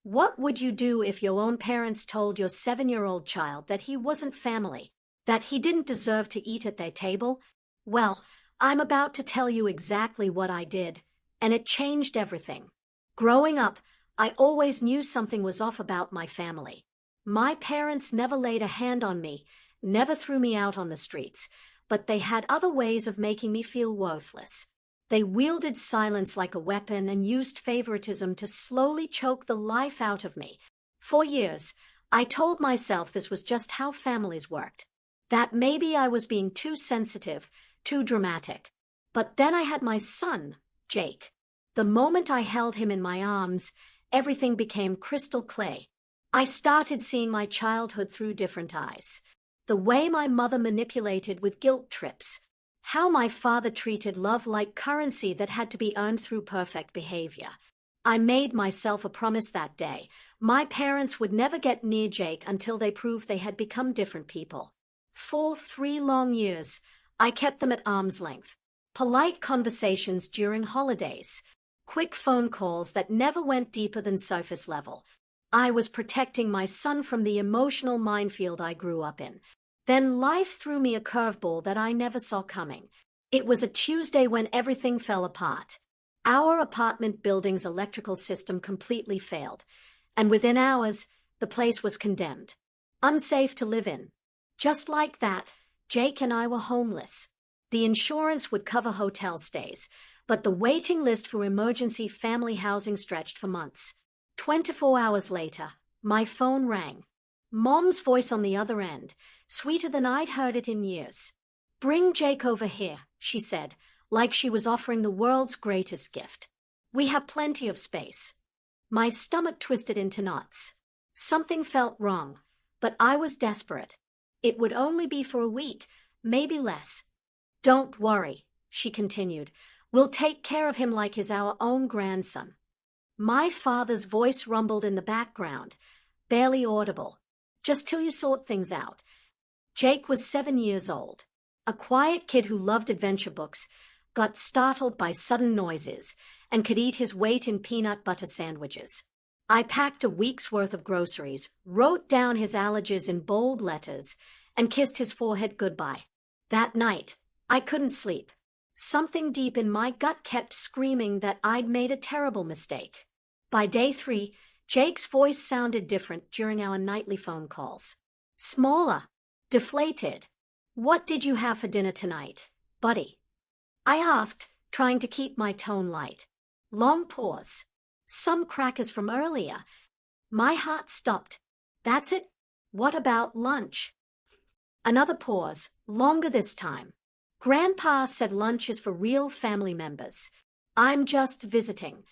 What would you do if your own parents told your 7-year-old child that he wasn't family, that he didn't deserve to eat at their table? Well, I'm about to tell you exactly what I did, and it changed everything. Growing up, I always knew something was off about my family. My parents never laid a hand on me, never threw me out on the streets, but they had other ways of making me feel worthless. They wielded silence like a weapon and used favoritism to slowly choke the life out of me. For years, I told myself this was just how families worked, that maybe I was being too sensitive, too dramatic. But then I had my son, Jake. The moment I held him in my arms, everything became crystal clear. I started seeing my childhood through different eyes. The way my mother manipulated with guilt trips. How my father treated love like currency that had to be earned through perfect behavior. I made myself a promise that day. My parents would never get near Jake until they proved they had become different people. For 3 long years, I kept them at arm's length. Polite conversations during holidays. Quick phone calls that never went deeper than surface level. I was protecting my son from the emotional minefield I grew up in. Then life threw me a curveball that I never saw coming. It was a Tuesday when everything fell apart. Our apartment building's electrical system completely failed, and within hours, the place was condemned. Unsafe to live in. Just like that, Jake and I were homeless. The insurance would cover hotel stays, but the waiting list for emergency family housing stretched for months. 24 hours later, my phone rang. Mom's voice on the other end, sweeter than I'd heard it in years. "Bring Jake over here," she said, like she was offering the world's greatest gift. "We have plenty of space." My stomach twisted into knots. Something felt wrong, but I was desperate. It would only be for a week, maybe less. "Don't worry," she continued. "We'll take care of him like he's our own grandson." My father's voice rumbled in the background, barely audible. "Just till you sort things out." Jake was 7 years old. A quiet kid who loved adventure books, got startled by sudden noises, and could eat his weight in peanut butter sandwiches. I packed a week's worth of groceries, wrote down his allergies in bold letters, and kissed his forehead goodbye. That night, I couldn't sleep. Something deep in my gut kept screaming that I'd made a terrible mistake. By day 3, Jake's voice sounded different during our nightly phone calls. Smaller, deflated. "What did you have for dinner tonight, buddy?" I asked, trying to keep my tone light. Long pause. "Some crackers from earlier." My heart stopped. "That's it? What about lunch?" Another pause, longer this time. "Grandpa said lunch is for real family members. I'm just visiting."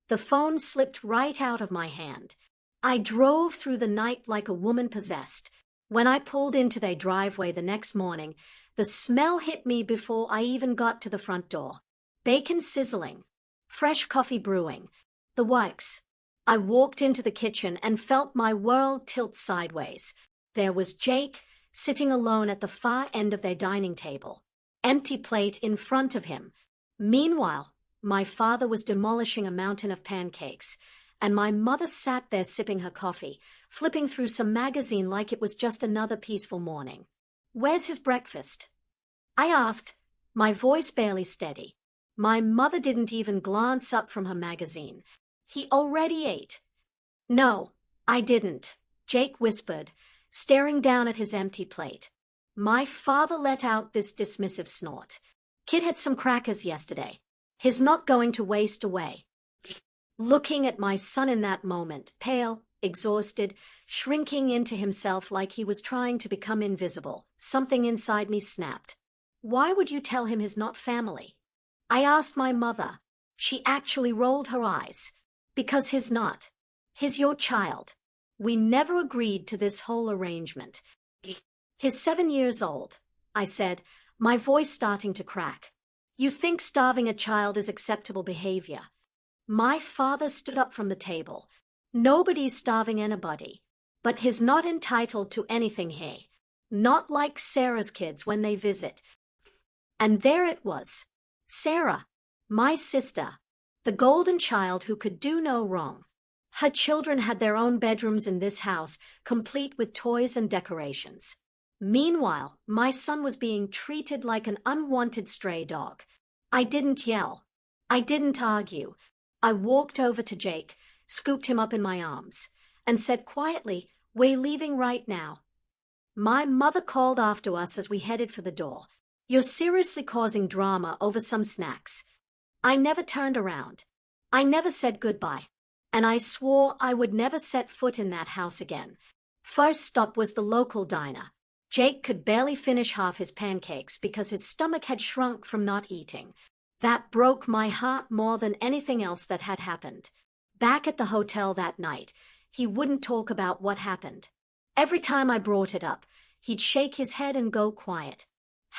The phone slipped right out of my hand. I drove through the night like a woman possessed. When I pulled into their driveway the next morning, the smell hit me before I even got to the front door. Bacon sizzling. Fresh coffee brewing. The works. I walked into the kitchen and felt my world tilt sideways. There was Jake, sitting alone at the far end of their dining table. Empty plate in front of him. Meanwhile, my father was demolishing a mountain of pancakes, and my mother sat there sipping her coffee, flipping through some magazine like it was just another peaceful morning. "Where's his breakfast?" I asked, my voice barely steady. My mother didn't even glance up from her magazine. "He already ate." "No, I didn't," Jake whispered, staring down at his empty plate. My father let out this dismissive snort. "Kid had some crackers yesterday. He's not going to waste away." Looking at my son in that moment, pale, exhausted, shrinking into himself like he was trying to become invisible, something inside me snapped. "Why would you tell him he's not family?" I asked my mother. She actually rolled her eyes. "Because he's not. He's your child. We never agreed to this whole arrangement." "He's 7 years old," I said, my voice starting to crack. "You think starving a child is acceptable behavior?" My father stood up from the table. "Nobody's starving anybody, but he's not entitled to anything here. Not like Sarah's kids when they visit." And there it was. Sarah, my sister, the golden child who could do no wrong. Her children had their own bedrooms in this house, complete with toys and decorations. Meanwhile, my son was being treated like an unwanted stray dog. I didn't yell. I didn't argue. I walked over to Jake, scooped him up in my arms, and said quietly, "We're leaving right now." My mother called after us as we headed for the door. "You're seriously causing drama over some snacks." I never turned around. I never said goodbye. And I swore I would never set foot in that house again. First stop was the local diner. Jake could barely finish half his pancakes because his stomach had shrunk from not eating. That broke my heart more than anything else that had happened. Back at the hotel that night, he wouldn't talk about what happened. Every time I brought it up, he'd shake his head and go quiet.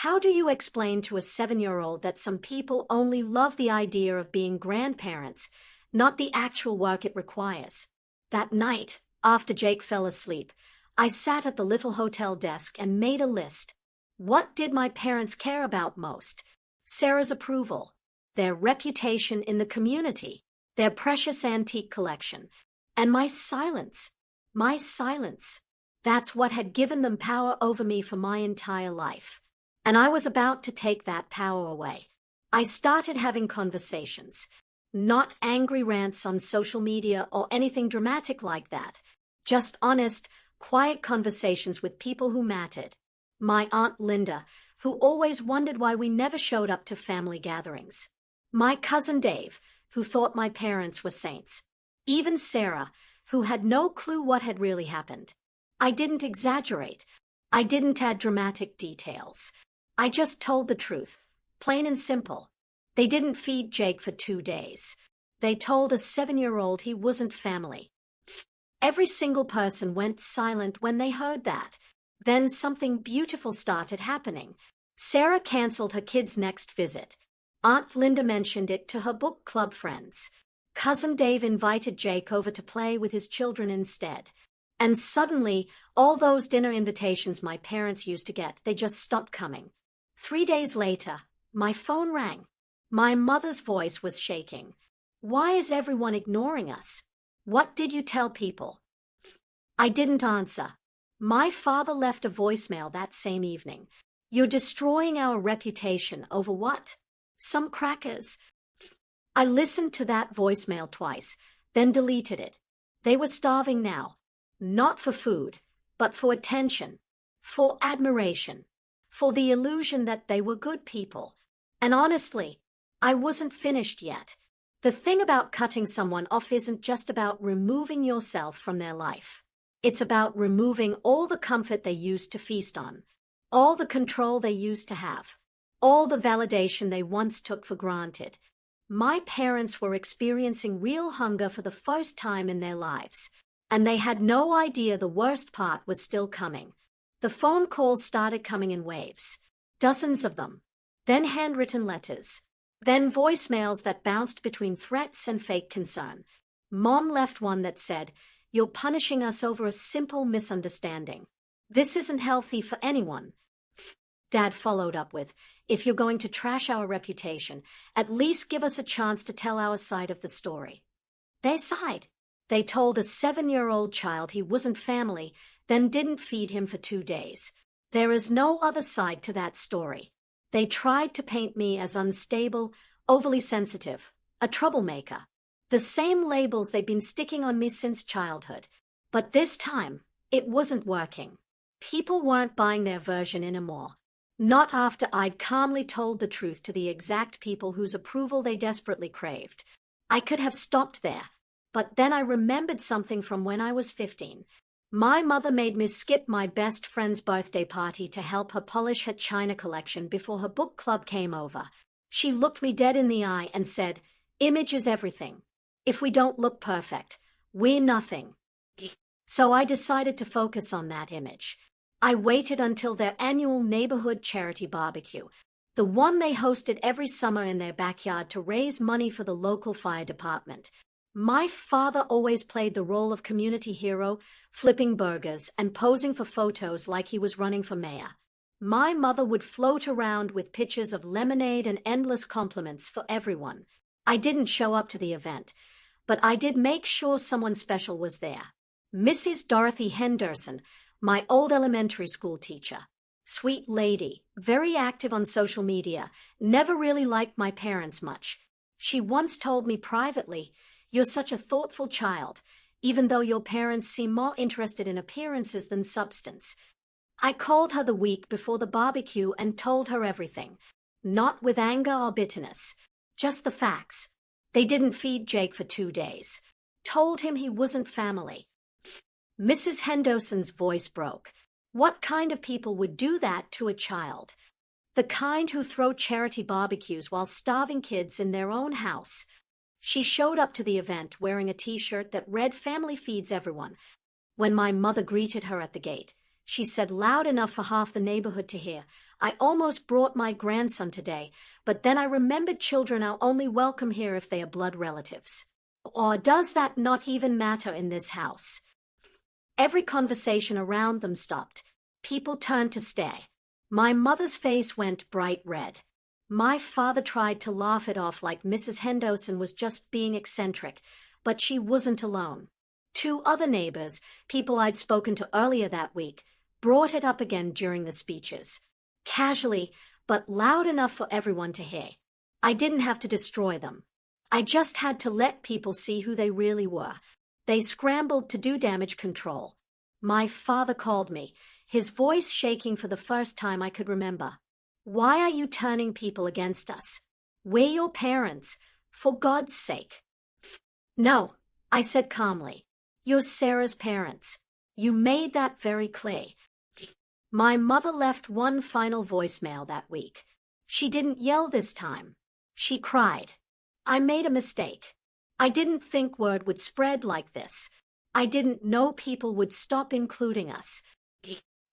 How do you explain to a 7-year-old that some people only love the idea of being grandparents, not the actual work it requires? That night, after Jake fell asleep, I sat at the little hotel desk and made a list. What did my parents care about most? Sarah's approval, their reputation in the community, their precious antique collection, and my silence. My silence. That's what had given them power over me for my entire life. And I was about to take that power away. I started having conversations. Not angry rants on social media or anything dramatic like that. Just honest, quiet conversations with people who mattered. My Aunt Linda, who always wondered why we never showed up to family gatherings. My cousin Dave, who thought my parents were saints. Even Sarah, who had no clue what had really happened. I didn't exaggerate. I didn't add dramatic details. I just told the truth, plain and simple. They didn't feed Jake for 2 days. They told a 7-year-old he wasn't family. Every single person went silent when they heard that. Then something beautiful started happening. Sarah canceled her kid's next visit. Aunt Linda mentioned it to her book club friends. Cousin Dave invited Jake over to play with his children instead. And suddenly, all those dinner invitations my parents used to get, they just stopped coming. 3 days later, my phone rang. My mother's voice was shaking. "Why is everyone ignoring us? What did you tell people?" I didn't answer. My father left a voicemail that same evening. "You're destroying our reputation over what? Some crackers." I listened to that voicemail twice, then deleted it. They were starving now. Not for food, but for attention, for admiration, for the illusion that they were good people. And honestly, I wasn't finished yet. The thing about cutting someone off isn't just about removing yourself from their life. It's about removing all the comfort they used to feast on, all the control they used to have, all the validation they once took for granted. My parents were experiencing real hunger for the first time in their lives, and they had no idea the worst part was still coming. The phone calls started coming in waves, dozens of them, then handwritten letters, then voicemails that bounced between threats and fake concern. Mom left one that said, "You're punishing us over a simple misunderstanding. This isn't healthy for anyone." Dad followed up with, "If you're going to trash our reputation, at least give us a chance to tell our side of the story." They sighed. They told a 7-year-old child he wasn't family, then didn't feed him for 2 days. There is no other side to that story. They tried to paint me as unstable, overly sensitive, a troublemaker. The same labels they'd been sticking on me since childhood. But this time, it wasn't working. People weren't buying their version anymore. Not after I'd calmly told the truth to the exact people whose approval they desperately craved. I could have stopped there. But then I remembered something from when I was 15. My mother made me skip my best friend's birthday party to help her polish her china collection before her book club came over. She looked me dead in the eye and said, "Image is everything. If we don't look perfect, we're nothing." So I decided to focus on that image. I waited until their annual neighborhood charity barbecue, the one they hosted every summer in their backyard to raise money for the local fire department. My father always played the role of community hero, flipping burgers and posing for photos like he was running for mayor. My mother would float around with pitchers of lemonade and endless compliments for everyone. I didn't show up to the event, but I did make sure someone special was there. Mrs. Dorothy Henderson, my old elementary school teacher. Sweet lady, very active on social media, never really liked my parents much. She once told me privately, "You're such a thoughtful child, even though your parents seem more interested in appearances than substance." I called her the week before the barbecue and told her everything. Not with anger or bitterness, just the facts. They didn't feed Jake for 2 days. Told him he wasn't family. Mrs. Henderson's voice broke. What kind of people would do that to a child? The kind who throw charity barbecues while starving kids in their own house. She showed up to the event wearing a t-shirt that read "Family feeds everyone." When my mother greeted her at the gate, she said loud enough for half the neighborhood to hear, "I almost brought my grandson today, but then I remembered children are only welcome here if they are blood relatives." Or does that not even matter in this house? Every conversation around them stopped. People turned to stare. My mother's face went bright red. My father tried to laugh it off like Mrs. Henderson was just being eccentric, but she wasn't alone. 2 other neighbors, people I'd spoken to earlier that week, brought it up again during the speeches. Casually, but loud enough for everyone to hear. I didn't have to destroy them. I just had to let people see who they really were. They scrambled to do damage control. My father called me, his voice shaking for the first time I could remember. "Why are you turning people against us? We're your parents, for God's sake." "No," I said calmly. "You're Sarah's parents. You made that very clear." My mother left one final voicemail that week. She didn't yell this time. She cried. "I made a mistake. I didn't think word would spread like this. I didn't know people would stop including us."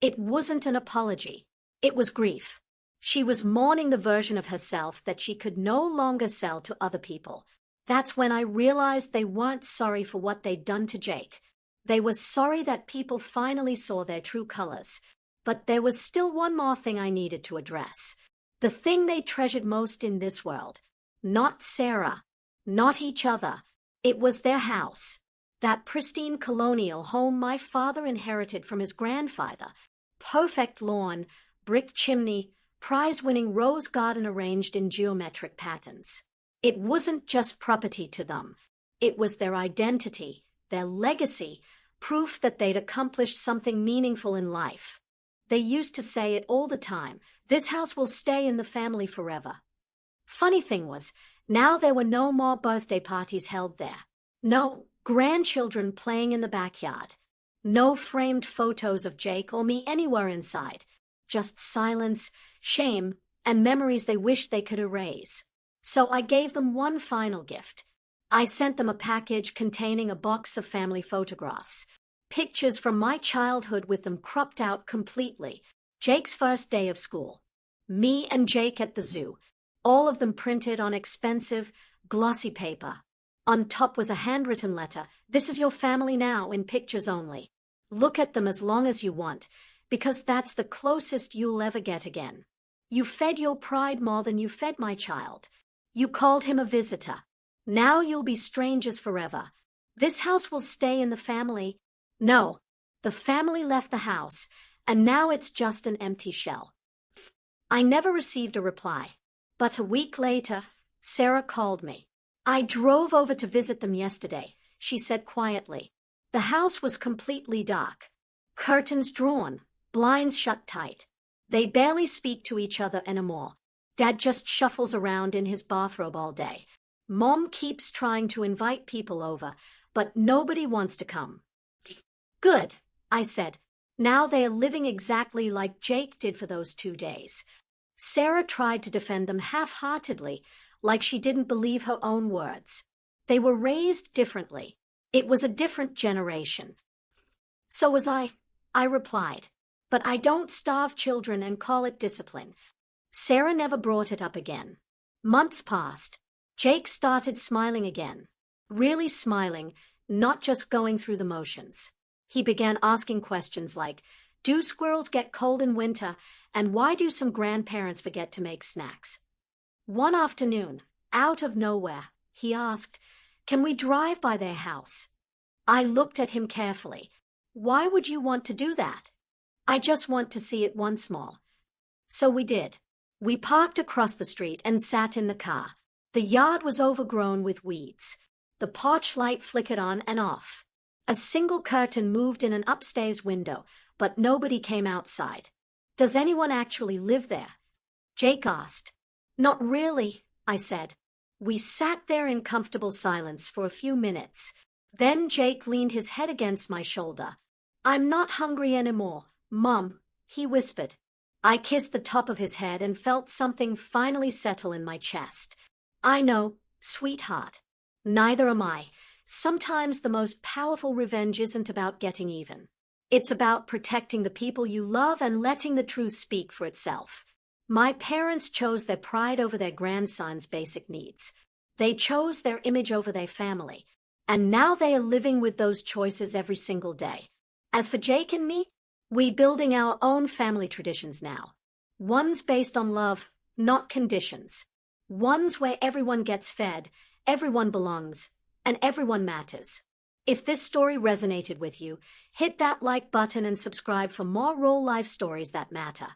It wasn't an apology. It was grief. She was mourning the version of herself that she could no longer sell to other people. That's when I realized they weren't sorry for what they'd done to Jake. They were sorry that people finally saw their true colors. But there was still one more thing I needed to address. The thing they treasured most in this world. Not Sarah. Not each other. It was their house. That pristine colonial home my father inherited from his grandfather. Perfect lawn, brick chimney, prize-winning rose garden arranged in geometric patterns. It wasn't just property to them. It was their identity, their legacy, proof that they'd accomplished something meaningful in life. They used to say it all the time, "This house will stay in the family forever." Funny thing was, now there were no more birthday parties held there. No grandchildren playing in the backyard. No framed photos of Jake or me anywhere inside. Just silence, shame, and memories they wished they could erase. So I gave them one final gift. I sent them a package containing a box of family photographs. Pictures from my childhood with them cropped out completely. Jake's first day of school. Me and Jake at the zoo. All of them printed on expensive, glossy paper. On top was a handwritten letter. "This is your family now, in pictures only. Look at them as long as you want, because that's the closest you'll ever get again. You fed your pride more than you fed my child. You called him a visitor. Now you'll be strangers forever. This house will stay in the family." No, the family left the house, and now it's just an empty shell. I never received a reply, but a week later, Sarah called me. "I drove over to visit them yesterday," she said quietly. The house was completely dark. Curtains drawn, blinds shut tight. They barely speak to each other anymore. Dad just shuffles around in his bathrobe all day. Mom keeps trying to invite people over, but nobody wants to come. "Good," I said. "Now they are living exactly like Jake did for those 2 days." Sarah tried to defend them half-heartedly, like she didn't believe her own words. They were raised differently. It was a different generation. "So was I replied. "But I don't starve children and call it discipline." Sarah never brought it up again. Months passed. Jake started smiling again. Really smiling, not just going through the motions. He began asking questions like, "Do squirrels get cold in winter, and why do some grandparents forget to make snacks?" One afternoon, out of nowhere, he asked, Can we drive by their house? I looked at him carefully. Why would you want to do that? I just want to see it once more. So we did. We parked across the street and sat in the car. The yard was overgrown with weeds. The porch light flickered on and off. A single curtain moved in an upstairs window, but nobody came outside. Does anyone actually live there? Jake asked. Not really, I said. We sat there in comfortable silence for a few minutes. Then Jake leaned his head against my shoulder. I'm not hungry anymore, Mom, he whispered. I kissed the top of his head and felt something finally settle in my chest. I know, sweetheart. Neither am I. Sometimes the most powerful revenge isn't about getting even. It's about protecting the people you love and letting the truth speak for itself. My parents chose their pride over their grandson's basic needs. They chose their image over their family. And now they are living with those choices every single day. As for Jake and me, we're building our own family traditions now. One's based on love, not conditions. One's where everyone gets fed, everyone belongs, and everyone matters. If this story resonated with you, hit that like button and subscribe for more real life stories that matter.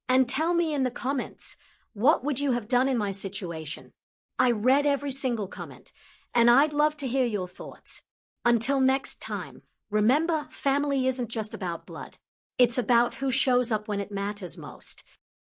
And tell me in the comments, what would you have done in my situation? I read every single comment, and I'd love to hear your thoughts. Until next time, remember, family isn't just about blood. It's about who shows up when it matters most.